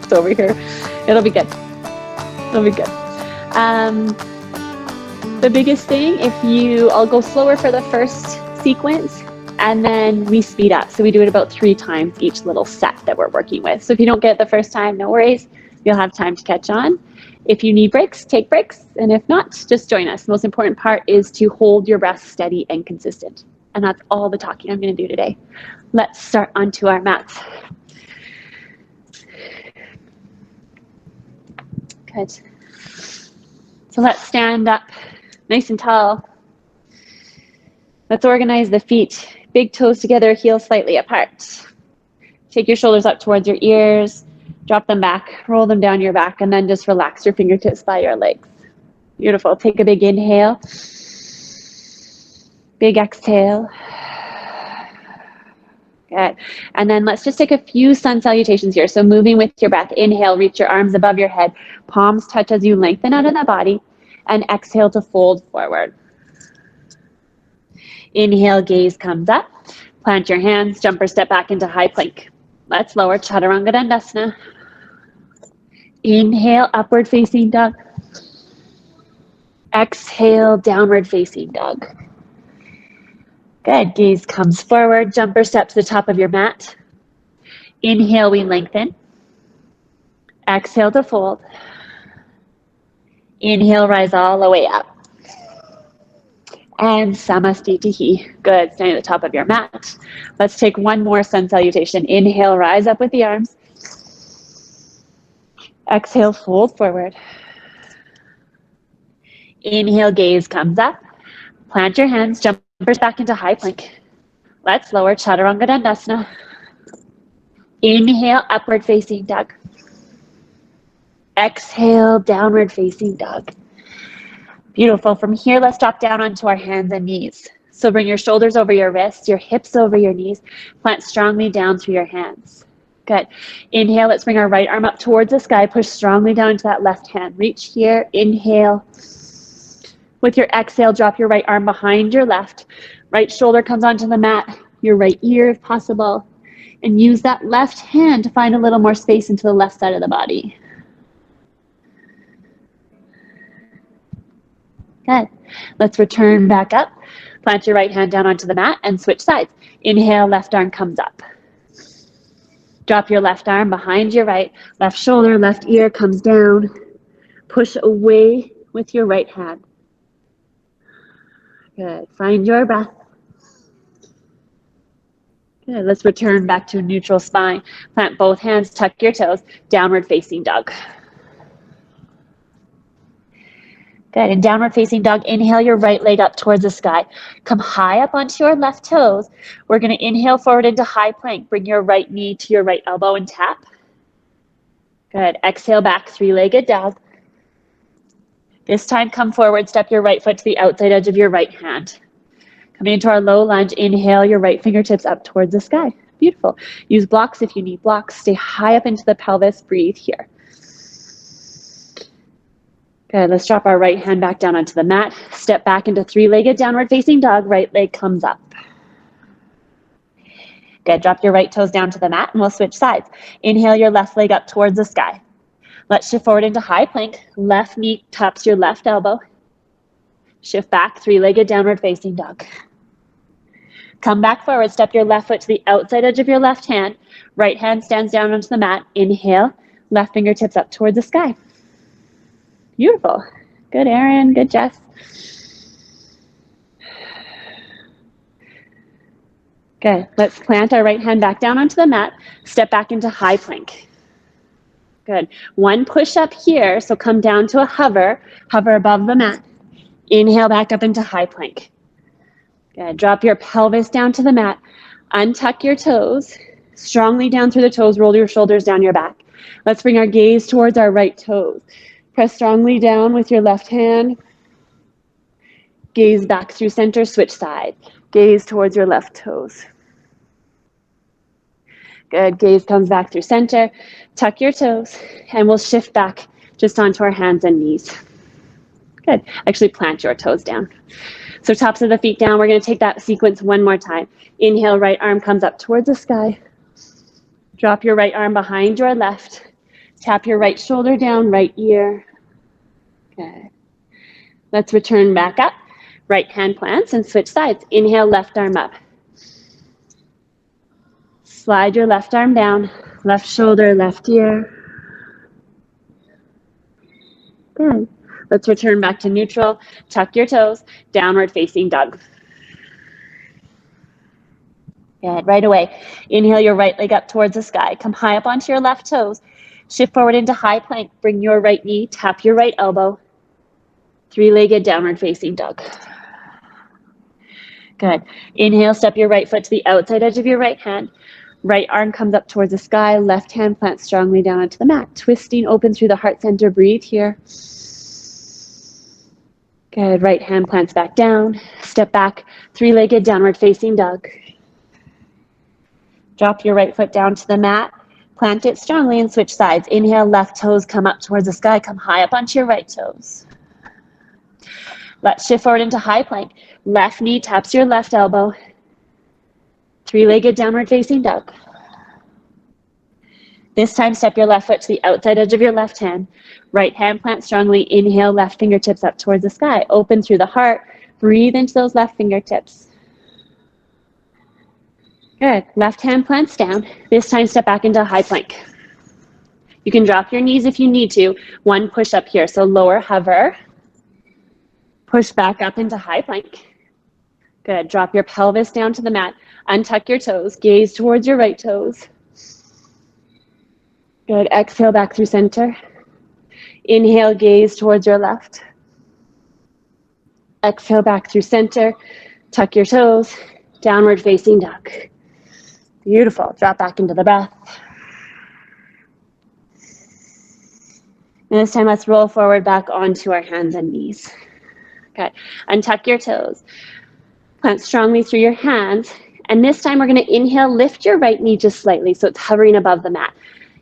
lift over here. It'll be good. It'll be good. The biggest thing, I'll go slower for the first sequence, and then we speed up. So we do it about 3 times each little set that we're working with. So if you don't get it the first time, no worries. You'll have time to catch on. If you need breaks, take breaks. And if not, just join us. The most important part is to hold your breath steady and consistent. And that's all the talking I'm going to do today. Let's start onto our mats. Good. So let's stand up nice and tall. Let's organize the feet. Big toes together, heels slightly apart. Take your shoulders up towards your ears. Drop them back, roll them down your back, and then just relax your fingertips by your legs. Beautiful. Take a big inhale. Big exhale. Good. And then let's just take a few sun salutations here. So moving with your breath. Inhale, reach your arms above your head. Palms touch as you lengthen out of the body. And exhale to fold forward. Inhale, gaze comes up. Plant your hands, jump or step back into high plank. Let's lower, Chaturanga Dandasana. Inhale, upward facing dog. Exhale, downward facing dog. Good, gaze comes forward, jump or step to the top of your mat. Inhale, we lengthen. Exhale to fold. Inhale, rise all the way up. And Samastitihi. Good, stand at the top of your mat. Let's take one more sun salutation. Inhale, rise up with the arms. Exhale, fold forward. Inhale, gaze comes up. Plant your hands, jump back into high plank. Let's lower, Chaturanga Dandasana. Inhale, upward facing dog. Exhale, downward facing dog. Beautiful. From here, let's drop down onto our hands and knees. So bring your shoulders over your wrists, your hips over your knees. Plant strongly down through your hands. Good. Inhale, let's bring our right arm up towards the sky. Push strongly down into that left hand. Reach here. Inhale. With your exhale, drop your right arm behind your left. Right shoulder comes onto the mat. Your right ear, if possible. And use that left hand to find a little more space into the left side of the body. Good. Let's return back up. Plant your right hand down onto the mat and switch sides. Inhale, left arm comes up. Drop your left arm behind your right. Left shoulder, left ear comes down. Push away with your right hand. Good. Find your breath. Good. Let's return back to a neutral spine. Plant both hands, tuck your toes, downward facing dog. Good. In downward facing dog, inhale your right leg up towards the sky. Come high up onto your left toes. We're going to inhale forward into high plank. Bring your right knee to your right elbow and tap. Good. Exhale back, three-legged dog. This time, come forward, step your right foot to the outside edge of your right hand. Coming into our low lunge, inhale your right fingertips up towards the sky. Beautiful. Use blocks if you need blocks. Stay high up into the pelvis. Breathe here. Good. Let's drop our right hand back down onto the mat. Step back into three-legged downward facing dog. Right leg comes up. Good. Drop your right toes down to the mat and we'll switch sides. Inhale your left leg up towards the sky. Let's shift forward into high plank. Left knee taps your left elbow. Shift back, three-legged downward facing dog. Come back forward. Step your left foot to the outside edge of your left hand. Right hand stands down onto the mat. Inhale. Left fingertips up towards the sky. Beautiful. Good, Erin. Good, Jess. Good. Let's plant our right hand back down onto the mat. Step back into high plank. Good. One push up here. So come down to a hover. Hover above the mat. Inhale back up into high plank. Good. Drop your pelvis down to the mat. Untuck your toes. Strongly down through the toes. Roll your shoulders down your back. Let's bring our gaze towards our right toes. Press strongly down with your left hand. Gaze back through center, switch side. Gaze towards your left toes. Good, gaze comes back through center. Tuck your toes, and we'll shift back just onto our hands and knees. Good, actually plant your toes down. So tops of the feet down, we're gonna take that sequence one more time. Inhale, right arm comes up towards the sky. Drop your right arm behind your left. Tap your right shoulder down, right ear. Good. Let's return back up. Right hand plants and switch sides. Inhale, left arm up. Slide your left arm down, left shoulder, left ear. Good. Let's return back to neutral. Tuck your toes, downward facing dog. Good. Right away, inhale your right leg up towards the sky. Come high up onto your left toes. Shift forward into high plank. Bring your right knee, tap your right elbow. Three-legged downward facing dog. Good. Inhale, step your right foot to the outside edge of your right hand. Right arm comes up towards the sky. Left hand plants strongly down onto the mat. Twisting open through the heart center. Breathe here. Good. Right hand plants back down. Step back. Three-legged downward facing dog. Drop your right foot down to the mat. Plant it strongly and switch sides. Inhale, left toes come up towards the sky. Come high up onto your right toes. Let's shift forward into high plank. Left knee taps your left elbow. Three-legged downward facing dog. This time, step your left foot to the outside edge of your left hand. Right hand plant strongly. Inhale, left fingertips up towards the sky. Open through the heart. Breathe into those left fingertips. Good. Left hand plants down. This time, step back into high plank. You can drop your knees if you need to. One push up here. So lower hover. Push back up into high plank. Good. Drop your pelvis down to the mat. Untuck your toes. Gaze towards your right toes. Good. Exhale back through center. Inhale, gaze towards your left. Exhale back through center. Tuck your toes. Downward facing dog. Beautiful. Drop back into the breath. And this time, let's roll forward back onto our hands and knees. Okay. Untuck your toes. Plant strongly through your hands. And this time, we're going to inhale, lift your right knee just slightly so it's hovering above the mat.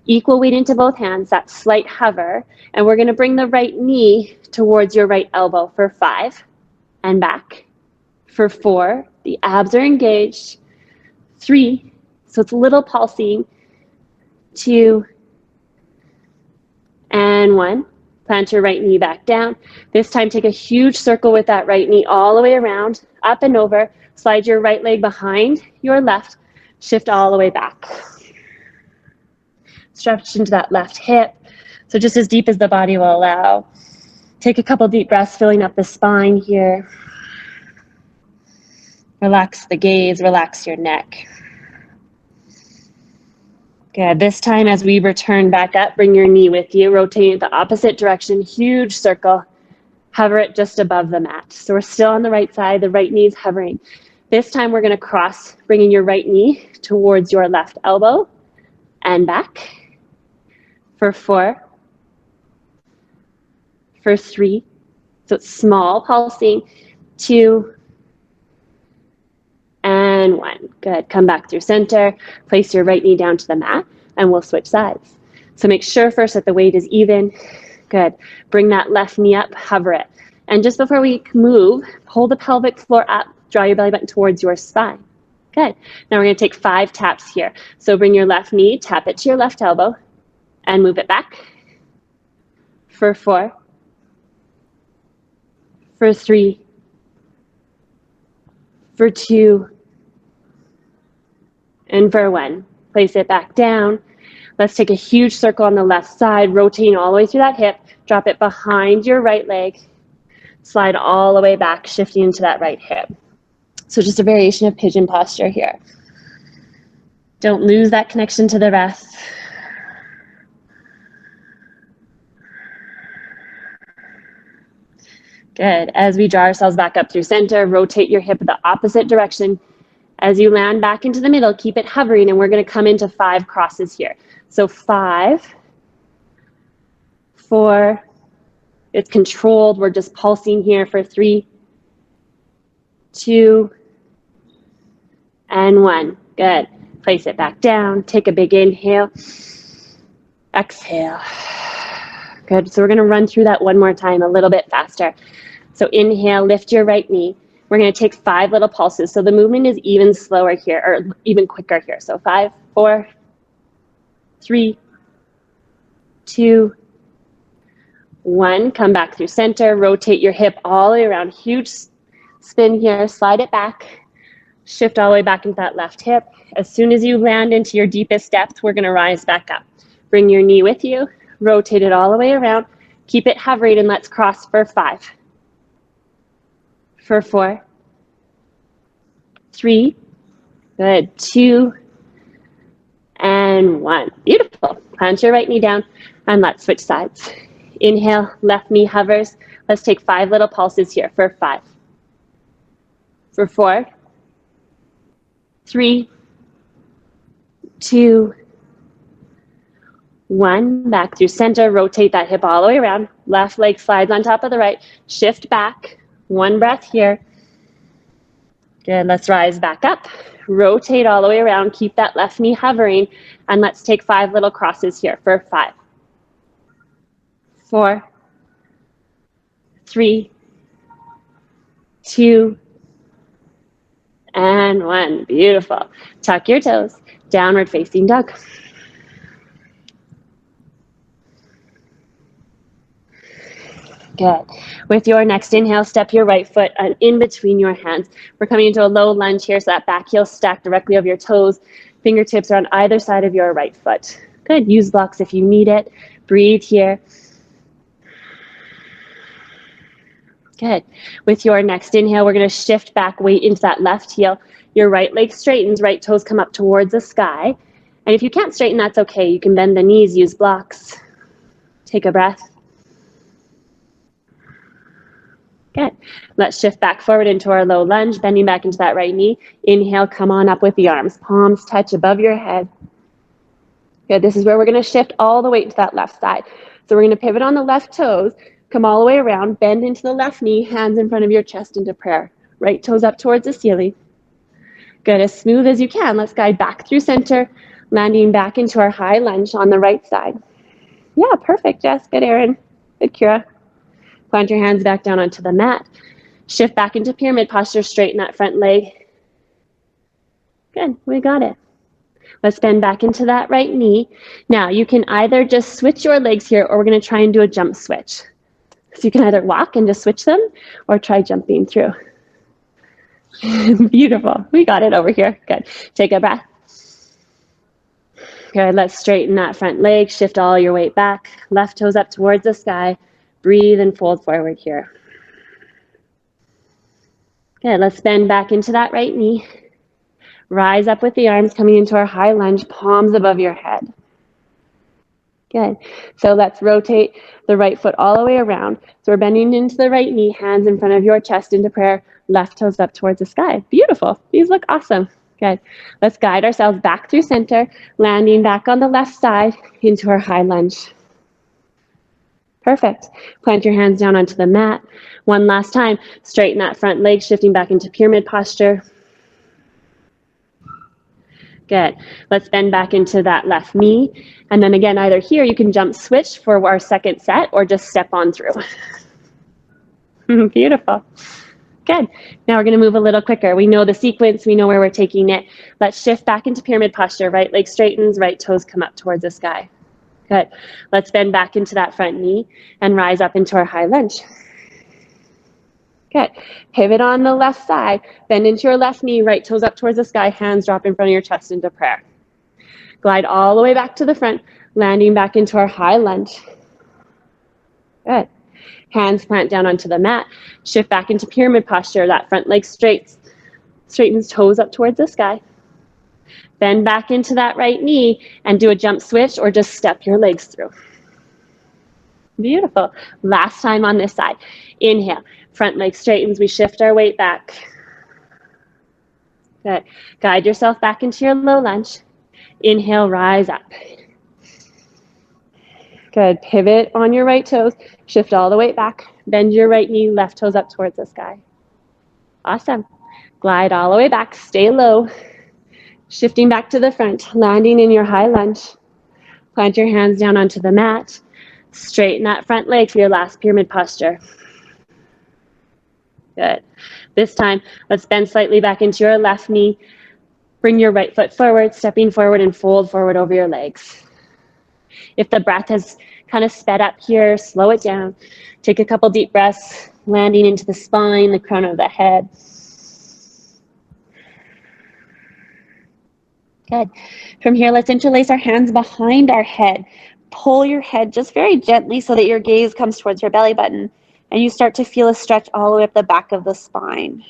Equal weight into both hands, that slight hover. And we're going to bring the right knee towards your right elbow for 5 and back. For 4, the abs are engaged. 3, so it's a little pulsing. 2, and 1. Plant your right knee back down. This time, take a huge circle with that right knee all the way around, up and over. Slide your right leg behind your left. Shift all the way back. Stretch into that left hip. So just as deep as the body will allow. Take a couple deep breaths, filling up the spine here. Relax the gaze, relax your neck. Good. This time, as we return back up, bring your knee with you. Rotate it the opposite direction, huge circle. Hover it just above the mat. So we're still on the right side, the right knee is hovering. This time, we're going to cross, bringing your right knee towards your left elbow and back. For 4. For 3. So it's small pulsing. 2. And 1. Good. Come back through center. Place your right knee down to the mat, and we'll switch sides. So make sure first that the weight is even. Good. Bring that left knee up, hover it. And just before we move, pull the pelvic floor up, draw your belly button towards your spine. Good. Now we're going to take 5 taps here. So bring your left knee, tap it to your left elbow, and move it back. For 4. For 3. For 2. And for 1. Place it back down. Let's take a huge circle on the left side, rotating all the way through that hip. Drop it behind your right leg. Slide all the way back, shifting into that right hip. So just a variation of pigeon posture here. Don't lose that connection to the breath. Good. As we draw ourselves back up through center, rotate your hip the opposite direction. As you land back into the middle, keep it hovering, and we're going to come into 5 crosses here. So 5, 4, it's controlled. We're just pulsing here for 3, 2, and 1. Good. Place it back down. Take a big inhale. Exhale. Good. So we're going to run through that one more time, a little bit faster. So inhale, lift your right knee. We're going to take 5 little pulses. So the movement is even slower here, or even quicker here. So 5, 4, 3, 2, 1. Come back through center. Rotate your hip all the way around. Huge spin here. Slide it back. Shift all the way back into that left hip. As soon as you land into your deepest depth, we're going to rise back up. Bring your knee with you. Rotate it all the way around. Keep it hovering, and let's cross for 5. For 4. 3. Good. 2. And 1. Beautiful. Plant your right knee down, and let's switch sides. Inhale, left knee hovers. Let's take 5 little pulses here for 5. For 4. 3. 2. 1. Back through center. Rotate that hip all the way around. Left leg slides on top of the right. Shift back. 1 breath here. Good. Let's rise back up. Rotate all the way around. Keep that left knee hovering. And let's take 5 little crosses here for 5. 4. 3. 2. And 1. Beautiful. Tuck your toes. Downward facing dog. Good. With your next inhale, step your right foot in between your hands. We're coming into a low lunge here, so that back heel stacked directly over your toes. Fingertips are on either side of your right foot. Good. Use blocks if you need it. Breathe here. Good. With your next inhale, we're going to shift back, weight into that left heel. Your right leg straightens, right toes come up towards the sky. And if you can't straighten, that's okay. You can bend the knees, use blocks. Take a breath. Good. Let's shift back forward into our low lunge, bending back into that right knee. Inhale, come on up with the arms. Palms touch above your head. Good. This is where we're going to shift all the weight to that left side. So we're going to pivot on the left toes, come all the way around, bend into the left knee, hands in front of your chest into prayer. Right toes up towards the ceiling. Good. As smooth as you can. Let's guide back through center, landing back into our high lunge on the right side. Yeah, perfect, Jess. Good, Erin. Good, Kira. Plant your hands back down onto the mat. Shift back into pyramid posture, straighten that front leg. Good, we got it. Let's bend back into that right knee. Now, you can either just switch your legs here, or we're going to try and do a jump switch. So you can either walk and just switch them, or try jumping through. Beautiful. We got it over here. Good. Take a breath. Good. Let's straighten that front leg. Shift all your weight back. Left toes up towards the sky. Breathe and fold forward here. Good. Let's bend back into that right knee. Rise up with the arms coming into our high lunge, palms above your head. Good. So let's rotate the right foot all the way around. So we're bending into the right knee, hands in front of your chest into prayer, left toes up towards the sky. Beautiful. These look awesome. Good. Let's guide ourselves back through center, landing back on the left side into our high lunge. Perfect. Plant your hands down onto the mat. One last time. Straighten that front leg, shifting back into pyramid posture. Good. Let's bend back into that left knee. And then again, either here, you can jump switch for our second set, or just step on through. Beautiful. Good. Now we're going to move a little quicker. We know the sequence. We know where we're taking it. Let's shift back into pyramid posture. Right leg straightens, right toes come up towards the sky. Good. Let's bend back into that front knee and rise up into our high lunge. Good. Pivot on the left side. Bend into your left knee, right toes up towards the sky, hands drop in front of your chest into prayer. Glide all the way back to the front, landing back into our high lunge. Good. Hands plant down onto the mat. Shift back into pyramid posture. That front leg straightens, toes up towards the sky. Bend back into that right knee and do a jump switch, or just step your legs through. Beautiful. Last time on this side. Inhale. Front leg straightens. We shift our weight back. Good. Guide yourself back into your low lunge. Inhale, rise up. Good. Pivot on your right toes. Shift all the way back. Bend your right knee, left toes up towards the sky. Awesome. Glide all the way back. Stay low. Shifting back to the front, landing in your high lunge. Plant your hands down onto the mat. Straighten that front leg for your last pyramid posture. Good. This time, let's bend slightly back into your left knee. Bring your right foot forward, stepping forward, and fold forward over your legs. If the breath has kind of sped up here, slow it down. Take a couple deep breaths, landing into the spine, the crown of the head. Good. From here, let's interlace our hands behind our head. Pull your head just very gently so that your gaze comes towards your belly button, and you start to feel a stretch all the way up the back of the spine.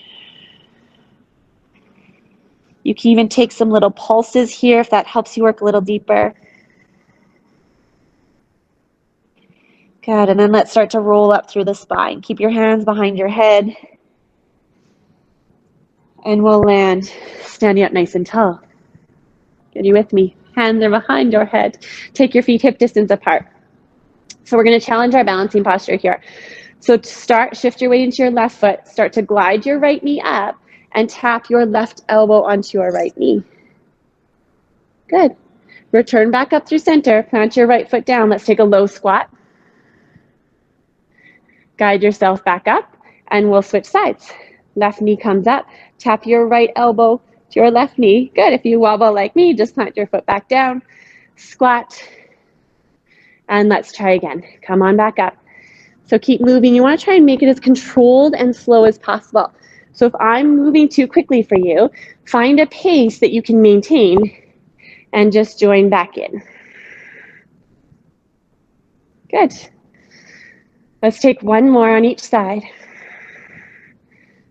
You can even take some little pulses here if that helps you work a little deeper. Good, and then let's start to roll up through the spine. Keep your hands behind your head, and we'll land standing up nice and tall. Are you with me? Hands are behind your head. Take your feet hip distance apart. So we're going to challenge our balancing posture here. So to start, shift your weight into your left foot. Start to glide your right knee up and tap your left elbow onto your right knee. Good. Return back up through center. Plant your right foot down. Let's take a low squat. Guide yourself back up, and we'll switch sides. Left knee comes up. Tap your right elbow to your left knee. Good. If you wobble like me, just plant your foot back down. Squat. And let's try again. Come on back up. So keep moving. You want to try and make it as controlled and slow as possible. So if I'm moving too quickly for you, find a pace that you can maintain and just join back in. Good. Let's take one more on each side.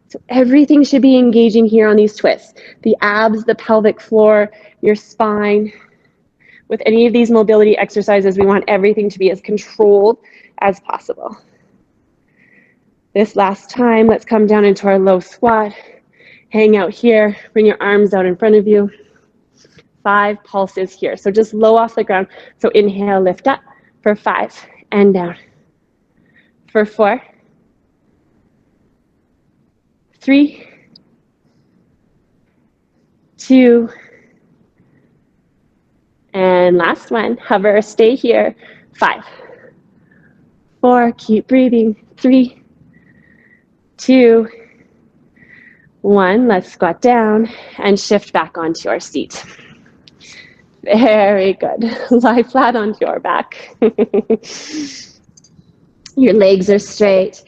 So everything should be engaging here on these twists. The abs, the pelvic floor, your spine. With any of these mobility exercises, we want everything to be as controlled as possible. This last time, let's come down into our low squat. Hang out here, bring your arms out in front of you. 5 pulses here, so just low off the ground. So inhale, lift up for 5 and down. For 4, 3, 2, and last one, hover, stay here, 5, 4, keep breathing, 3, 2, 1, let's squat down and shift back onto our seat. Very good. Lie flat onto your back. Your legs are straight.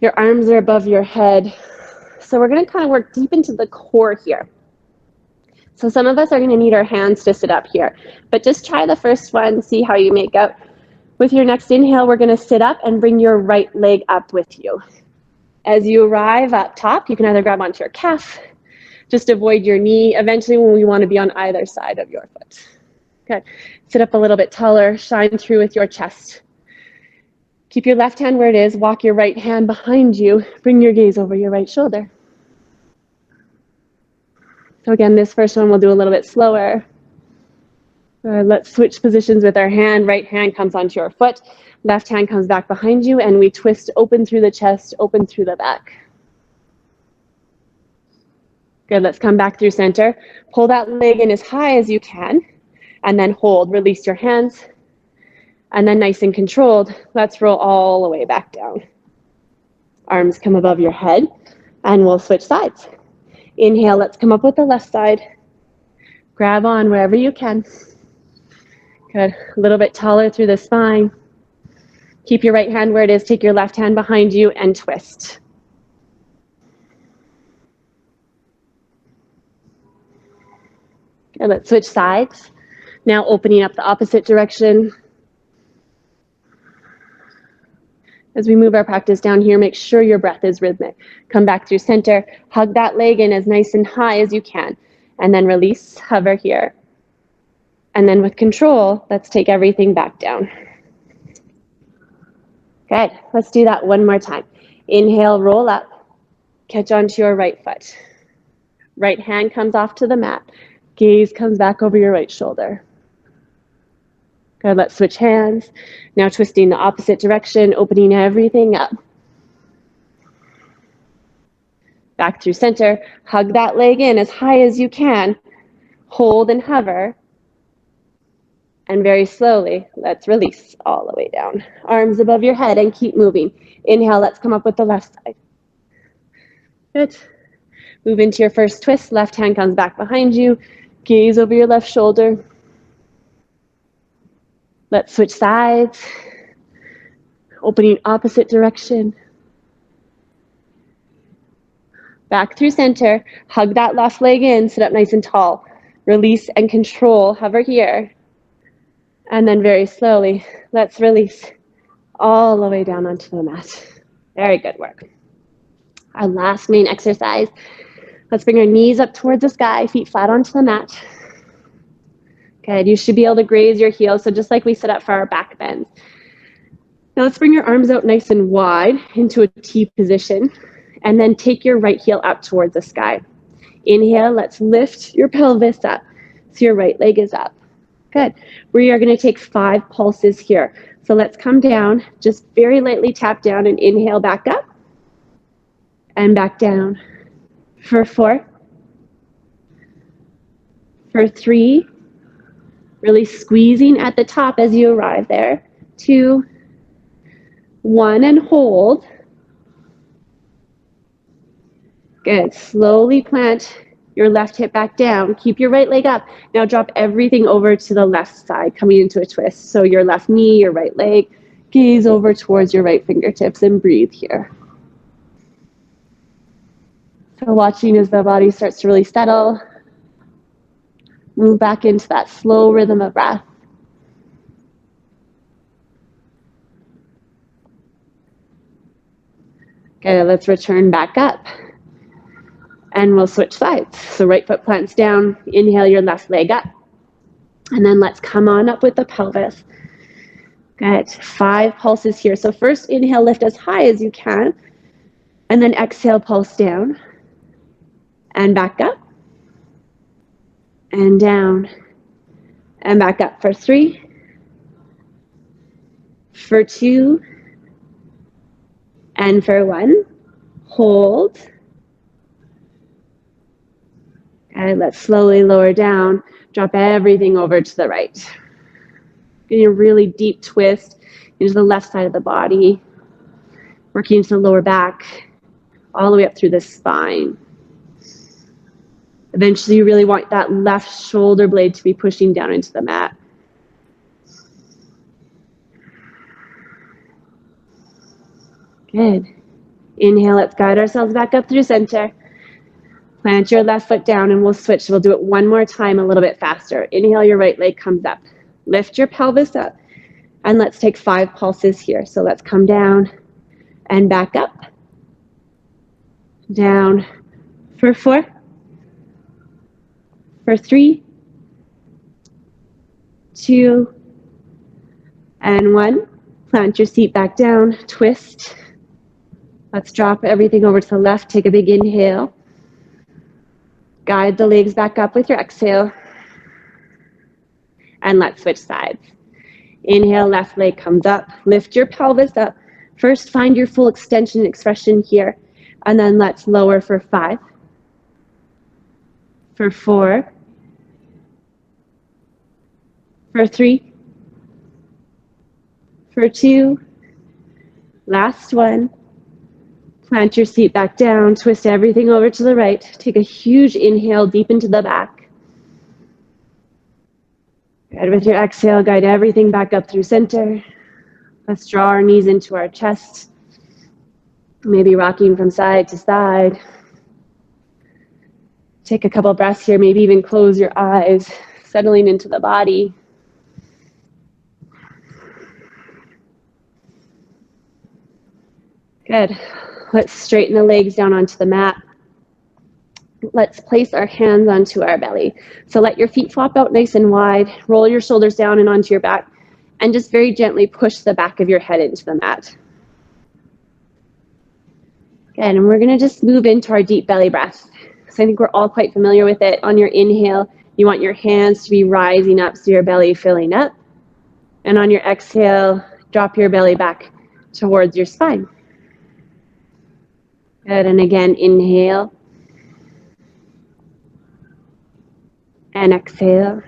Your arms are above your head. So we're going to kind of work deep into the core here. So some of us are going to need our hands to sit up here. But just try the first one, see how you make out. With your next inhale, we're going to sit up and bring your right leg up with you. As you arrive up top, you can either grab onto your calf, just avoid your knee. Eventually, when we want to be on either side of your foot. Good. Sit up a little bit taller, shine through with your chest. Keep your left hand where it is, walk your right hand behind you, bring your gaze over your right shoulder. So again, this first one we'll do a little bit slower. Let's switch positions with our hand. Right hand comes onto your foot, left hand comes back behind you, and we twist open through the chest, open through the back. Good, let's come back through center. Pull that leg in as high as you can, and then hold. Release your hands. And then nice and controlled, let's roll all the way back down. Arms come above your head, and we'll switch sides. Inhale, let's come up with the left side. Grab on wherever you can. Good, a little bit taller through the spine. Keep your right hand where it is, take your left hand behind you, and twist. Good, let's switch sides. Now opening up the opposite direction. As we move our practice down here, make sure your breath is rhythmic. Come back through center, hug that leg in as nice and high as you can, and then release, hover here. And then with control, let's take everything back down. Good, let's do that one more time. Inhale, roll up, catch onto your right foot. Right hand comes off to the mat, gaze comes back over your right shoulder. Good, let's switch hands. Now twisting the opposite direction, opening everything up. Back through center, hug that leg in as high as you can. Hold and hover. And very slowly, let's release all the way down. Arms above your head and keep moving. Inhale, let's come up with the left side. Good. Move into your first twist. Left hand comes back behind you. Gaze over your left shoulder. Let's switch sides. Opening opposite direction. Back through center. Hug that left leg in. Sit up nice and tall. Release and control. Hover here. And then very slowly, let's release all the way down onto the mat. Very good work. Our last main exercise. Let's bring our knees up towards the sky, feet flat onto the mat. Good. You should be able to graze your heels. So just like we set up for our back bends. Now let's bring your arms out nice and wide into a T position. And then take your right heel up towards the sky. Inhale, let's lift your pelvis up so your right leg is up. Good. We are going to take 5 pulses here. So let's come down, just very lightly tap down and inhale back up and back down. For 4, for 3, really squeezing at the top as you arrive there. 2, 1, and hold. Good. Slowly plant your left hip back down. Keep your right leg up. Now drop everything over to the left side, coming into a twist. So your left knee, your right leg, gaze over towards your right fingertips and breathe here. So watching as the body starts to really settle. Move back into that slow rhythm of breath. Good. Let's return back up. And we'll switch sides. So right foot plants down, inhale your left leg up. And then let's come on up with the pelvis. Good. 5 pulses here. So first inhale, lift as high as you can. And then exhale, pulse down. And back up. And down. And back up for 3. For 2. And for 1. Hold. And let's slowly lower down. Drop everything over to the right. Getting a really deep twist into the left side of the body. Working into the lower back, all the way up through the spine. Eventually, you really want that left shoulder blade to be pushing down into the mat. Good. Inhale, let's guide ourselves back up through center. Plant your left foot down and we'll switch. We'll do it one more time a little bit faster. Inhale, your right leg comes up. Lift your pelvis up. And let's take 5 pulses here. So let's come down and back up. Down for 4. For 3. 2. And 1. Plant your seat back down. Twist. Let's drop everything over to the left. Take a big inhale. Guide the legs back up with your exhale. And let's switch sides. Inhale, left leg comes up. Lift your pelvis up. First, find your full extension expression here. And then let's lower for 5. For 4. For 3. For 2. Last one. Plant your seat back down, twist everything over to the right. Take a huge inhale deep into the back. Good. With your exhale, guide everything back up through center. Let's draw our knees into our chest. Maybe rocking from side to side. Take a couple breaths here, maybe even close your eyes, settling into the body. Good. Let's straighten the legs down onto the mat. Let's place our hands onto our belly. So let your feet flop out nice and wide. Roll your shoulders down and onto your back. And just very gently push the back of your head into the mat. Good. And we're going to just move into our deep belly breath. So I think we're all quite familiar with it. On your inhale, you want your hands to be rising up so your belly filling up. And on your exhale, drop your belly back towards your spine. Good, and again, inhale. And exhale.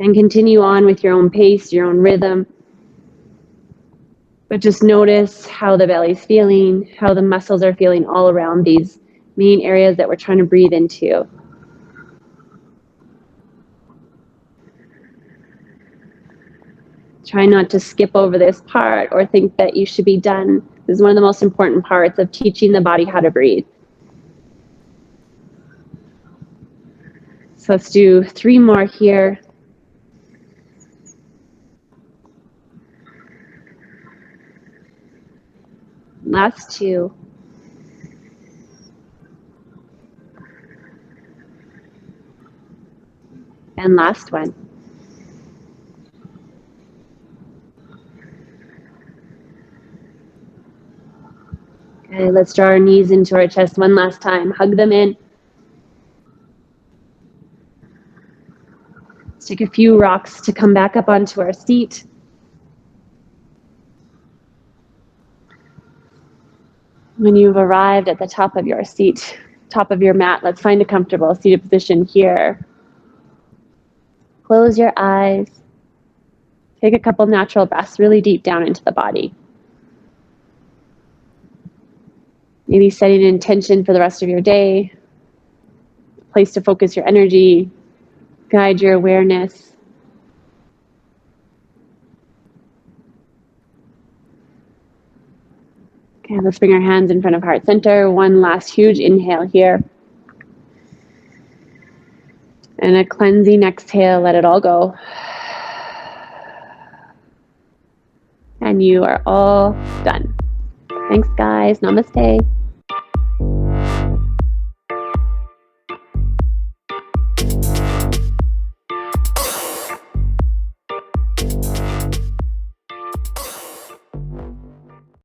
And continue on with your own pace, your own rhythm. But just notice how the belly's feeling, how the muscles are feeling all around these main areas that we're trying to breathe into. Try not to skip over this part or think that you should be done. This is one of the most important parts of teaching the body how to breathe. So let's do 3 more here. Last 2. And last one. Okay, let's draw our knees into our chest one last time. Hug them in. Let's take a few rocks to come back up onto our seat. When you've arrived at the top of your seat, top of your mat, let's find a comfortable seated position here. Close your eyes. Take a couple natural breaths really deep down into the body. Maybe setting an intention for the rest of your day, a place to focus your energy, guide your awareness. Okay, let's bring our hands in front of heart center. One last huge inhale here. And a cleansing exhale, let it all go. And you are all done. Thanks, guys. Namaste.